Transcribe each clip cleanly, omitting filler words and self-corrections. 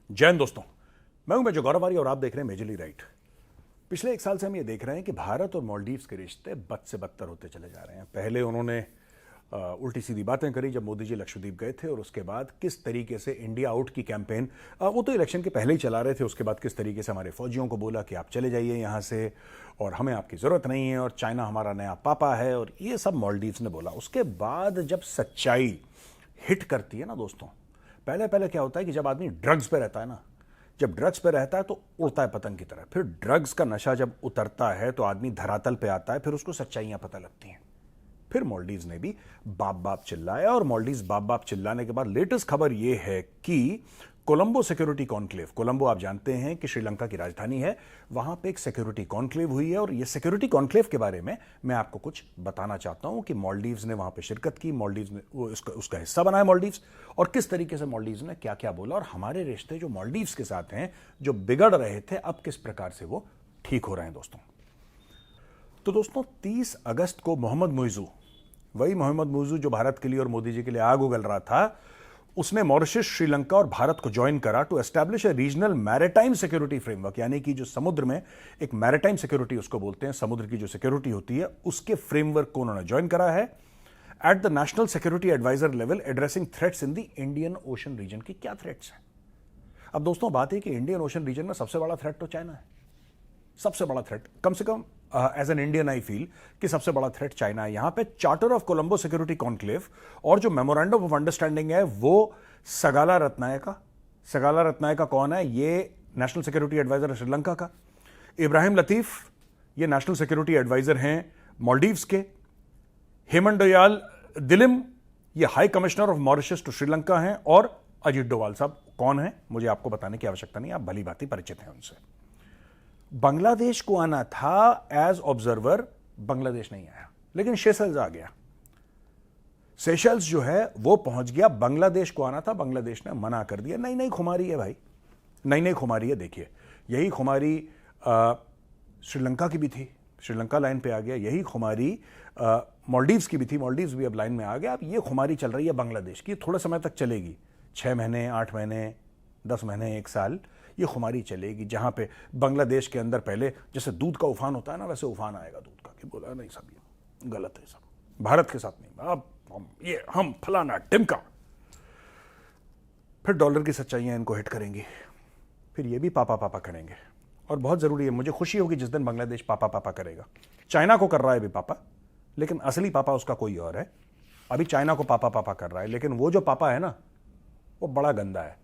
जय हिंद दोस्तों। मैं हूं मेजर गौरव आर्य और आप देख रहे हैं मेजरली राइट। पिछले एक साल से हम ये देख रहे हैं कि भारत और मालदीव्स के रिश्ते बद से बदतर होते चले जा रहे हैं। पहले उन्होंने उल्टी सीधी बातें करी जब मोदी जी लक्षद्वीप गए थे, और उसके बाद किस तरीके से इंडिया आउट की कैंपेन वो तो इलेक्शन के पहले ही चला रहे थे। उसके बाद किस तरीके से हमारे फौजियों को बोला कि आप चले जाइए यहाँ से और हमें आपकी ज़रूरत नहीं है, और चाइना हमारा नया पापा है, और ये सब मालदीव्स ने बोला। उसके बाद जब सच्चाई हिट करती है ना दोस्तों, पहले पहले क्या होता है कि जब आदमी ड्रग्स पे रहता है ना, जब ड्रग्स पे रहता है तो उड़ता है पतंग की तरह। फिर ड्रग्स का नशा जब उतरता है तो आदमी धरातल पे आता है, फिर उसको सच्चाइयां पता लगती हैं। फिर मालदीव्स ने भी बाप बाप चिल्लाया, और मालदीव्स बाप बाप चिल्लाने के बाद लेटेस्ट खबर यह है कि कोलंबो सिक्योरिटी कॉन्क्लेव, कोलंबो आप जानते हैं कि श्रीलंका की राजधानी है, वहां पे एक सिक्योरिटी कॉन्क्लेव हुई है। और ये सिक्योरिटी कॉन्क्लेव के बारे में मैं आपको कुछ बताना चाहता हूं कि मालदीव्स ने वहां पे शिरकत की, मालदीव्स ने उसका हिस्सा बनाया मालदीव्स, और किस तरीके से मालदीव्स ने क्या क्या बोला, और हमारे रिश्ते जो मालदीव्स के साथ हैं जो बिगड़ रहे थे, अब किस प्रकार से वो ठीक हो रहे हैं दोस्तों। तो दोस्तों 30 अगस्त को मोहम्मद मुइज़ू, वही मोहम्मद मुइज़ू जो भारत के लिए और मोदी जी के लिए आग उगल रहा था, उसने मॉरिशस, श्रीलंका और भारत को ज्वाइन करा to establish a regional maritime security framework. यानी कि जो समुद्र में एक मैरिटाइम सिक्योरिटी उसको बोलते हैं, समुद्र की जो सिक्योरिटी होती है, उसके फ्रेमवर्क को उन्होंने ज्वाइन करा है at the national security adviser level, addressing threats in the Indian ocean region. की क्या थ्रेट्स हैं? अब दोस्तों बात है कि इंडियन ओशन रीजन में सबसे बड़ा थ्रेट तो चाइना है। सबसे बड़ा थ्रेट, कम से कम as an Indian I feel कि सबसे बड़ा थ्रेट चाइना है। यहां पे charter of Colombo security conclave और जो मेमोरेंडम ऑफ अंडरस्टैंडिंग है वो सगाला रत्नायका। सगाला रत्नायका कौन है? ये नेशनल सिक्योरिटी एडवाइजर है श्रीलंका का। इब्राहिम लतीफ, ये नेशनल सिक्योरिटी एडवाइजर हैं मालदीव्स के। हेमंत दयाल दिलिम, ये high commissioner of Mauritius to Sri Lanka हैं। और अजीत डोवाल साहब कौन है, मुझे आपको बताने की आवश्यकता नहीं, आप भली भांति परिचित हैं उनसे। बांग्लादेश को आना था एज ऑब्जर्वर, बांग्लादेश नहीं आया, लेकिन सेशल्स आ गया। सेशल्स जो है वो पहुंच गया। बांग्लादेश को आना था, बांग्लादेश ने मना कर दिया। नई नई खुमारी है भाई, नई नई खुमारी है। देखिए यही खुमारी श्रीलंका की भी थी, श्रीलंका लाइन पे आ गया। यही खुमारी मालदीव्स की भी थी, मालदीव्स भी अब लाइन में आ गया। अब ये खुमारी चल रही है बांग्लादेश की, थोड़ा समय तक चलेगी, 6 महीने, 8 महीने, 10 महीने, 1 साल ये खुमारी चलेगी। जहां पे बांग्लादेश के अंदर पहले जैसे दूध का उफान होता है ना, वैसे उफान आएगा दूध का कि बोला नहीं सब ये गलत है, सब भारत के साथ नहीं, अब हम फलाना टिमका। फिर डॉलर की सच्चाइयां इनको हिट करेंगी, फिर ये भी पापा पापा करेंगे। और बहुत जरूरी है, मुझे खुशी होगी जिस दिन बांग्लादेश पापा पापा करेगा। चाइना को कर रहा है भी पापा, लेकिन असली पापा उसका कोई और है। अभी चाइना को पापा पापा कर रहा है, लेकिन वो जो पापा है ना वो बड़ा गंदा है।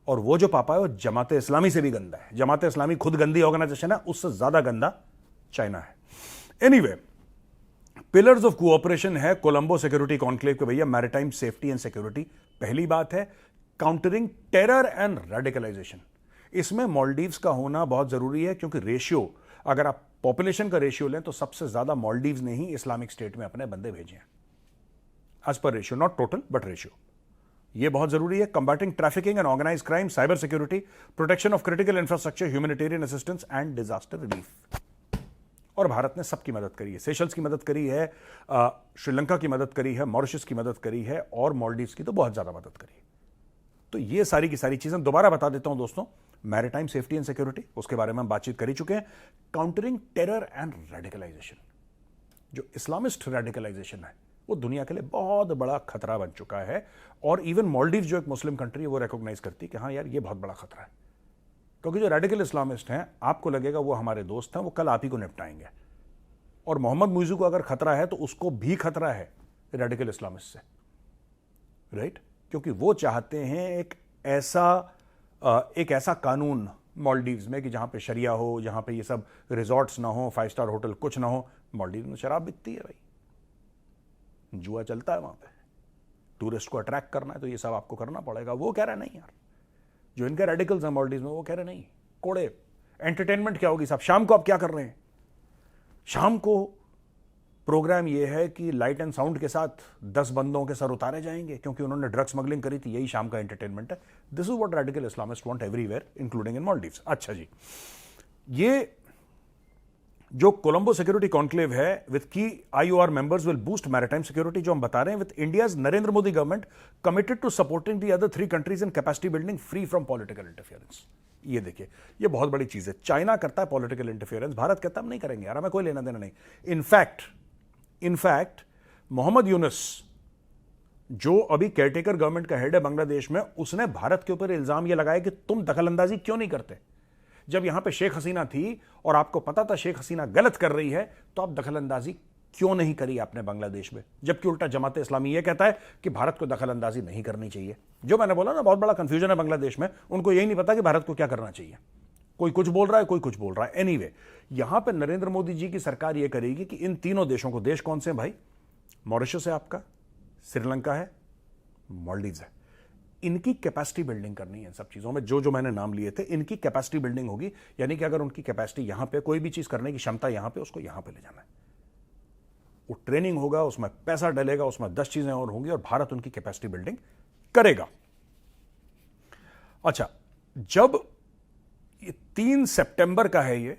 और वो जो पापा है वो जमाते इस्लामी से भी गंदा है। जमाते इस्लामी खुद गंदी ऑर्गेनाइजेशन है, उससे ज्यादा गंदा चाइना है। एनीवे, पिलर्स ऑफ कोऑपरेशन है कोलंबो सिक्योरिटी कॉन्क्लेव के भैया, मैरिटाइम सेफ्टी एंड सिक्योरिटी। पहली बात है काउंटरिंग टेरर एंड रेडिकलाइजेशन। इसमें मालदीव्स का होना बहुत जरूरी है, क्योंकि रेशियो, अगर आप पॉपुलेशन का रेशियो लें तो सबसे ज्यादा मालदीव्स ने ही इस्लामिक स्टेट में अपने बंदे भेजे हैं, as per ratio, not total but ratio. ये बहुत जरूरी है। Combating trafficking and organise crime, cyber security, protection of critical infrastructure, humanitarian assistance and disaster relief. और भारत ने सबकी मदद करी है। सेशल्स की मदद करी है, श्रीलंका की मदद करी है, मॉरिशस की मदद करी है, और मालदीव्स की तो बहुत ज्यादा मदद करी है। तो ये सारी की सारी चीजें दोबारा बता देता हूं दोस्तों। मैरिटाइम सेफ्टी एंड सिक्योरिटी, उसके बारे में हम बातचीत कर ही चुके हैं। काउंटरिंग टेरर एंड रेडिकलाइजेशन, जो इस्लामिस्ट रेडिकलाइजेशन है वो दुनिया के लिए बहुत बड़ा खतरा बन चुका है। और इवन मालदीव जो एक मुस्लिम कंट्री है वो रिकॉग्नाइज करती है कि हाँ यार ये बहुत बड़ा खतरा है। क्योंकि जो रेडिकल इस्लामिस्ट हैं, आपको लगेगा वो हमारे दोस्त हैं, वो कल आप ही को निपटाएंगे। और मोहम्मद मुइज़ू को अगर खतरा है तो उसको भी खतरा है रेडिकल इस्लामिस्ट से, राइट? क्योंकि वो चाहते हैं एक ऐसा कानून मालदीव्स में कि जहां पे शरिया हो, जहां पे ये सब रिजॉर्ट्स ना हो, 5 स्टार होटल कुछ ना हो। मालदीव में शराब बिकती है भाई, जुआ चलता है वहां पे, टूरिस्ट को अट्रैक्ट करना है तो ये सब आपको करना पड़ेगा। वो कह रहे नहीं यार, जो इनके रेडिकल्स हैं मालदीव में, वो कह रहे नहीं, कोड़े एंटरटेनमेंट क्या होगी साहब, शाम को आप क्या कर रहे हैं? शाम को प्रोग्राम ये है कि लाइट एंड साउंड के साथ 10 बंदों के सर उतारे जाएंगे क्योंकि उन्होंने ड्रग स्मगलिंग करी थी। यही शाम का एंटरटेनमेंट है। This is what radical Islamist want everywhere including in Maldives. अच्छा जी, ये जो कोलंबो सिक्योरिटी कॉन्क्लेव है with key IOR members will boost maritime security, जो हम बता रहे हैं, with India's Narendra Modi government committed to supporting the other 3 countries in capacity building free from political interference. ये देखिए, ये बहुत बड़ी चीज है। चाइना करता है पॉलिटिकल इंटरफियरेंस, भारत कहता हम नहीं करेंगे यार, हमें कोई लेना देना नहीं। इनफैक्ट मोहम्मद यूनुस, जो अभी केयरटेकर गवर्नमेंट का हेड है बांग्लादेश में, उसने भारत के ऊपर इल्जाम यह लगाया कि तुम दखलंदाजी क्यों नहीं करते। जब यहां पे शेख हसीना थी और आपको पता था शेख हसीना गलत कर रही है, तो आप दखलंदाजी क्यों नहीं करी आपने बांग्लादेश में, जबकि उल्टा जमात इस्लामी यह कहता है कि भारत को दखलंदाजी नहीं करनी चाहिए। जो मैंने बोला ना, बहुत बड़ा कंफ्यूजन है बांग्लादेश में, उनको यही नहीं पता कि भारत को क्या करना चाहिए। कोई कुछ बोल रहा है, कोई कुछ बोल रहा है। एनीवे, यहां पर नरेंद्र मोदी जी की सरकार यह करेगी कि इन तीनों देशों को, देश कौन से हैं भाई, मॉरिशस है आपका, श्रीलंका है, मालदीव्स है, इनकी कैपेसिटी बिल्डिंग करनी है। इन सब चीजों में जो मैंने नाम लिए थे, इनकी कैपेसिटी बिल्डिंग होगी। यानी कि अगर उनकी कैपेसिटी यहां पे, कोई भी चीज करने की क्षमता यहां पे, उसको यहां पे ले जाना है। वो ट्रेनिंग होगा, उसमें पैसा डलेगा, उसमें 10 चीजें और होंगी और भारत उनकी कैपेसिटी बिल्डिंग करेगा। अच्छा, जब ये 3 सितंबर का है, ये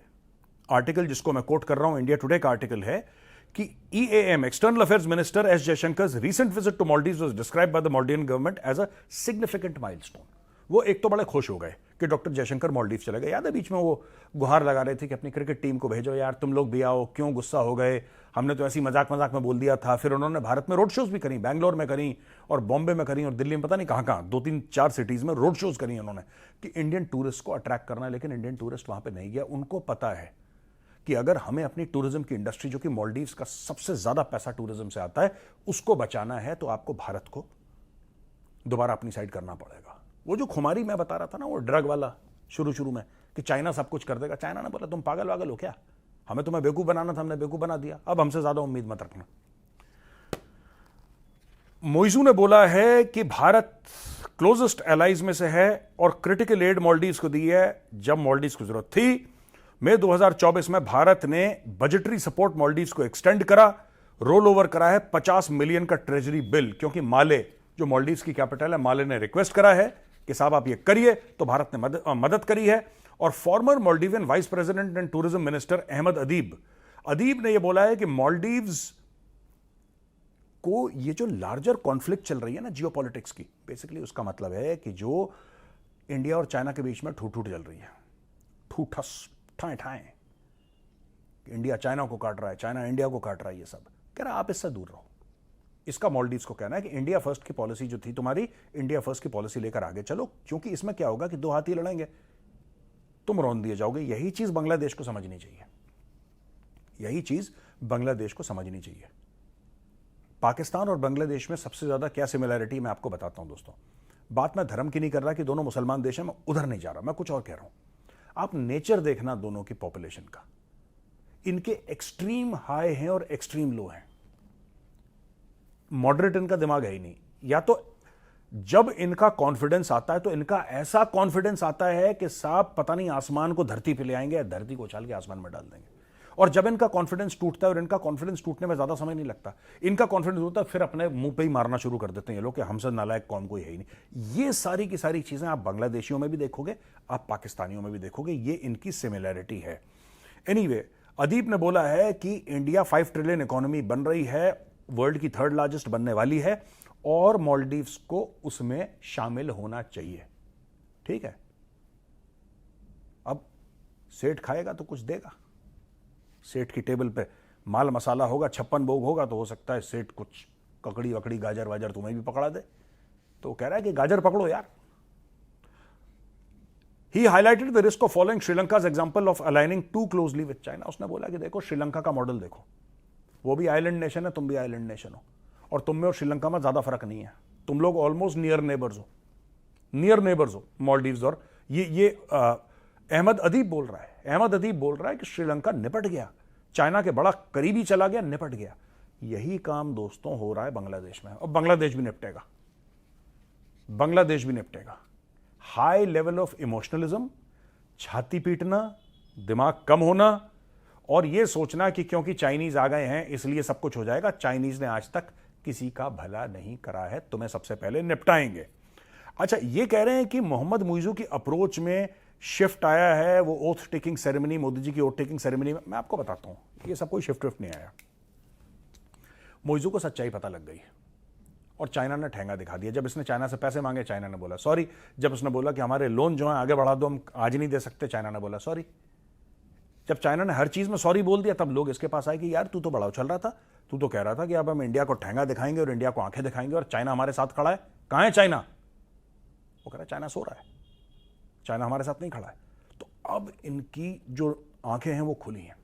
आर्टिकल जिसको मैं कोट कर रहा हूं, इंडिया टुडे का आर्टिकल है कि EAM, external affairs minister S Jaishankar recent visit to Maldives was described by the Maldivian government as a significant milestone. वो एक तो बड़े खुश हो गए कि डॉक्टर जयशंकर मालदीव चले गए। याद है बीच में वो गुहार लगा रहे थे कि अपनी क्रिकेट टीम को भेजो यार, तुम लोग भी आओ, क्यों गुस्सा हो गए, हमने तो ऐसी मजाक में बोल दिया था। फिर उन्होंने भारत में रोड शोज भी करी, बैंगलोर में करी और बॉम्बे में करी और दिल्ली में, पता नहीं कहां 2-3-4 सिटीज में रोड शोज करी उन्होंने कि इंडियन टूरिस्ट को अट्रैक्ट करना है। लेकिन इंडियन टूरिस्ट वहां पर नहीं गया। उनको पता है कि अगर हमें अपनी टूरिज्म की इंडस्ट्री, जो कि मालदीव्स का सबसे ज्यादा पैसा टूरिज्म से आता है, उसको बचाना है, तो आपको भारत को दोबारा अपनी साइड करना पड़ेगा। वो जो खुमारी मैं बता रहा था ना, वो ड्रग वाला, शुरू में कि चाइना सब कुछ कर देगा, चाइना ने बोला तुम पागल वागल हो क्या, हमें तुम्हें बेवकूफ बनाना था, हमने बेवकूफ बना दिया, अब हमसे ज्यादा उम्मीद मत रखना। मोइजू ने बोला है कि भारत क्लोजेस्ट एलाइज में से है और क्रिटिकल एड मालदीव्स को दी है जब मालदीव्स को जरूरत थी। मई 2024 में भारत ने बजटरी सपोर्ट मालदीव्स को एक्सटेंड करा, रोल ओवर करा है 50 मिलियन का ट्रेजरी बिल, क्योंकि माले, जो मालदीव्स की कैपिटल है, माले ने रिक्वेस्ट करा है कि साहब आप ये करिए, तो भारत ने मदद करी है। और former Maldivian vice president and tourism minister Ahmed Adeeb ने यह बोला है कि मालदीव्स को ये जो लार्जर कॉन्फ्लिक्ट चल रही है ना जियोपॉलिटिक्स की, बेसिकली उसका मतलब है कि जो इंडिया और चाइना के बीच में ठूठ चल रही है, ठूठस ठाए इंडिया चाइना को काट रहा है, चाइना इंडिया को काट रहा है, ये सब कह रहा है आप इससे दूर रहो। इसका मालदीव्स को कहना है कि इंडिया फर्स्ट की पॉलिसी जो थी तुम्हारी, इंडिया फर्स्ट की पॉलिसी लेकर आगे चलो, क्योंकि इसमें क्या होगा कि 2 हाथी लड़ेंगे, तुम रौंद दिए जाओगे। यही चीज बांग्लादेश को समझनी चाहिए, यही चीज बांग्लादेश को समझनी चाहिए। पाकिस्तान और बांग्लादेश में सबसे ज्यादा क्या सिमिलैरिटी मैं आपको बताता हूं दोस्तों। बात मैं धर्म की नहीं कर रहा कि दोनों मुसलमान देश हैं, मैं उधर नहीं जा रहा, मैं कुछ और कह रहा हूं। आप नेचर देखना दोनों की पॉपुलेशन का, इनके एक्सट्रीम हाई हैं और एक्सट्रीम लो हैं। मॉडरेट इनका दिमाग है ही नहीं। या तो जब इनका कॉन्फिडेंस आता है तो इनका ऐसा कॉन्फिडेंस आता है कि साहब पता नहीं आसमान को धरती पे ले आएंगे या धरती को उछाल के आसमान में डाल देंगे। और जब इनका कॉन्फिडेंस टूटता है, और इनका कॉन्फिडेंस टूटने में ज्यादा समय नहीं लगता, इनका कॉन्फिडेंस होता है फिर अपने मुंह पे ही मारना शुरू कर देते हैं ये लोग कि हमसे नालायक कौन कोई है ही नहीं। ये सारी की सारी चीजें आप बांग्लादेशियों में भी देखोगे, आप पाकिस्तानियों में भी देखोगे, ये इनकी सिमिलैरिटी है। एनीवे, अदीब ने बोला है कि इंडिया 5 ट्रिलियन इकोनॉमी बन रही है, वर्ल्ड की 3rd लार्जेस्ट बनने वाली है, और मालदीव्स को उसमें शामिल होना चाहिए। ठीक है, अब सेठ खाएगा तो कुछ देगा। सेठ की टेबल पे माल मसाला होगा, 56 भोग होगा, तो हो सकता है सेठ कुछ ककड़ी वकड़ी गाजर वाजर तुम्हें भी पकड़ा दे। तो कह रहा है कि गाजर पकड़ो यार। He highlighted the risk of following Sri Lanka's example of aligning too closely with China. उसने बोला कि देखो श्रीलंका का मॉडल देखो, वो भी आइलैंड नेशन है, तुम भी आइलैंड नेशन हो, और तुम में और श्रीलंका में ज्यादा फर्क नहीं है। तुम लोग ऑलमोस्ट नियर नेबर्स हो मालदीव्स। और ये अहमद अदीब बोल रहा है कि श्रीलंका निपट गया, चाइना के बड़ा करीबी चला गया, निपट गया। यही काम दोस्तों हो रहा है बांग्लादेश में, और बांग्लादेश भी निपटेगा। हाई लेवल ऑफ इमोशनलिज्म, छाती पीटना, दिमाग कम होना, और यह सोचना कि क्योंकि चाइनीज आ गए हैं इसलिए सब कुछ हो जाएगा। चाइनीज ने आज तक किसी का भला नहीं करा है, तुम्हें सबसे पहले निपटाएंगे। अच्छा, ये कह रहे हैं कि मोहम्मद मुइजू की अप्रोच में शिफ्ट आया है वो oath taking ceremony, Modi ji की ओथ टेकिंग सेरेमनी में। मैं आपको बताता हूं ये सब कोई शिफ्ट विफ्ट नहीं आया। मोइजू को सच्चाई पता लग गई और चाइना ने ठेंगा दिखा दिया। जब इसने चाइना से पैसे मांगे, चाइना ने बोला सॉरी। जब उसने बोला कि हमारे लोन जो है आगे बढ़ा दो, हम आज नहीं दे सकते, चाइना ने बोला सॉरी। जब चाइना ने हर चीज में सॉरी बोल दिया, तब लोग इसके पास आए कि यार तू तो बड़ा उछल रहा था, तू तो कह रहा था कि अब हम इंडिया को ठेंगा दिखाएंगे और इंडिया को आंखें दिखाएंगे और चाइना हमारे साथ खड़ा है। कहां है चाइना? वो कह रहा है चाइना सो रहा है, चाइना हमारे साथ नहीं खड़ा है। तो अब इनकी जो आंखें हैं वो खुली हैं।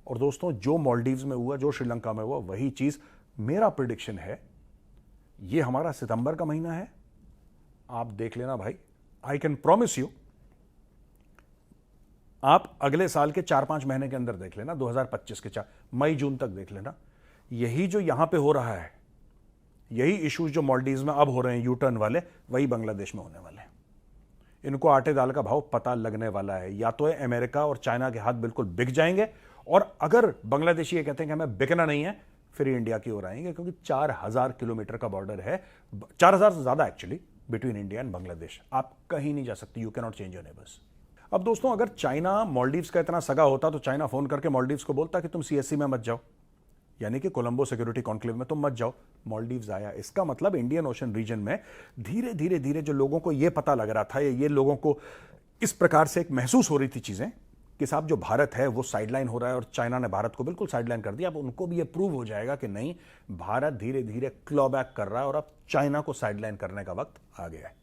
और दोस्तों, जो मालदीव्स में हुआ, जो श्रीलंका में हुआ, वही चीज मेरा प्रिडिक्शन है। ये हमारा सितंबर का महीना है, आप देख लेना भाई, आई कैन प्रॉमिस यू, आप अगले साल के 4-5 महीने के अंदर देख लेना, 2025 के मई जून तक देख लेना, यही जो यहां पे हो रहा है, यही इश्यूज जो मालदीव्स में अब हो रहे हैं यू टर्न वाले, वही बांग्लादेश में होने वाले हैं। इनको आटे दाल का भाव पता लगने वाला है। या तो अमेरिका और चाइना के हाथ बिल्कुल बिक जाएंगे, और अगर बांग्लादेशी ये कहते हैं कि हमें बिकना नहीं है, फिर इंडिया की ओर आएंगे, क्योंकि 4000 किलोमीटर का बॉर्डर है, 4000 से ज्यादा actually, between India and Bangladesh. आप कहीं नहीं जा सकते, you can not change your neighbours. अब दोस्तों, अगर चाइना मालदीव्स का इतना सगा होता तो चाइना फोन करके मालदीव्स को बोलता कि तुम सीएससी में मत जाओ, यानी कि कोलंबो सिक्योरिटी कॉन्क्लेव में तुम मत जाओ। मालदीव्स आया, इसका मतलब इंडियन ओशन रीजन में धीरे धीरे धीरे जो लोगों को यह पता लग रहा था, ये लोगों को इस प्रकार से एक महसूस हो रही थी चीजें कि साहब जो भारत है वो साइडलाइन हो रहा है, और चाइना ने भारत को बिल्कुल साइडलाइन कर दिया। अब उनको भी ये प्रूव हो जाएगा कि नहीं, भारत धीरे धीरे क्लॉ बैक कर रहा है और अब चाइना को साइडलाइन करने का वक्त आ गया है।